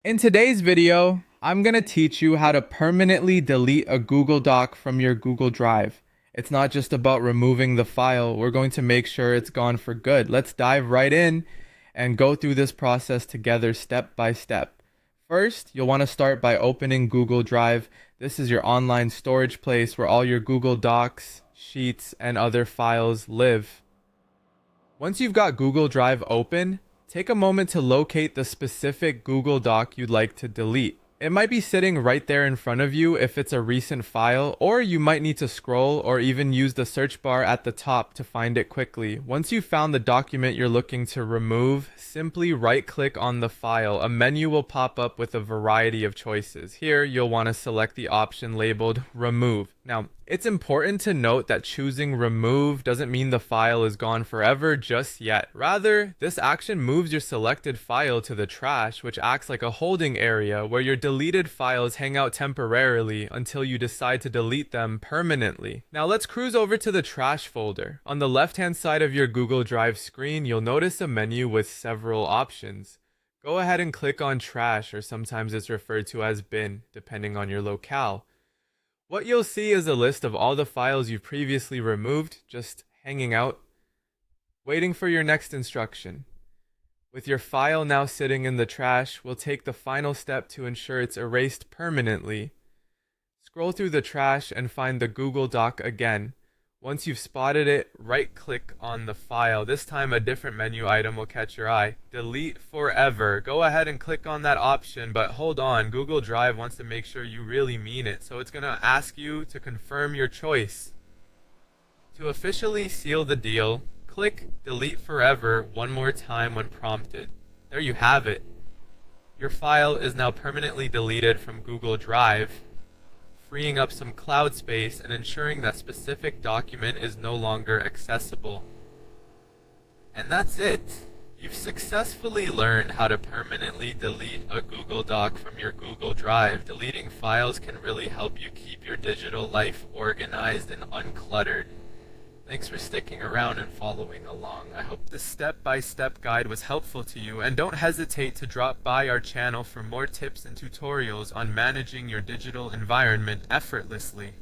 In today's video, I'm going to teach you how to permanently delete a Google Doc from your Google Drive. It's not just about removing the file, we're going to make sure it's gone for good. Let's dive right in and go through this process together step by step. First, you'll want to start by opening Google Drive. This is your online storage place where all your Google Docs, Sheets, and other files live. Once you've got Google Drive open, take a moment to locate the specific Google Doc you'd like to delete. It might be sitting right there in front of you if it's a recent file, or you might need to scroll or even use the search bar at the top to find it quickly. Once you've found the document you're looking to remove, simply right-click on the file. A menu will pop up with a variety of choices. Here, you'll want to select the option labeled Remove. Now, it's important to note that choosing remove doesn't mean the file is gone forever just yet. Rather, this action moves your selected file to the trash, which acts like a holding area where your deleted files hang out temporarily until you decide to delete them permanently. Now let's cruise over to the trash folder. On the left-hand side of your Google Drive screen, you'll notice a menu with several options. Go ahead and click on trash, or sometimes it's referred to as bin, depending on your locale. What you'll see is a list of all the files you've previously removed, just hanging out, waiting for your next instruction. With your file now sitting in the trash, we'll take the final step to ensure it's erased permanently. Scroll through the trash and find the Google Doc again. Once you've spotted it, right-click on the file. This time a different menu item will catch your eye. Delete forever. Go ahead and click on that option, but hold on. Google Drive wants to make sure you really mean it, so it's going to ask you to confirm your choice. To officially seal the deal, click Delete Forever one more time when prompted. There you have it. Your file is now permanently deleted from Google Drive, freeing up some cloud space and ensuring that specific document is no longer accessible. And that's it. You've successfully learned how to permanently delete a Google Doc from your Google Drive. Deleting files can really help you keep your digital life organized and uncluttered. Thanks for sticking around and following along. I hope this step-by-step guide was helpful to you, and don't hesitate to drop by our channel for more tips and tutorials on managing your digital environment effortlessly.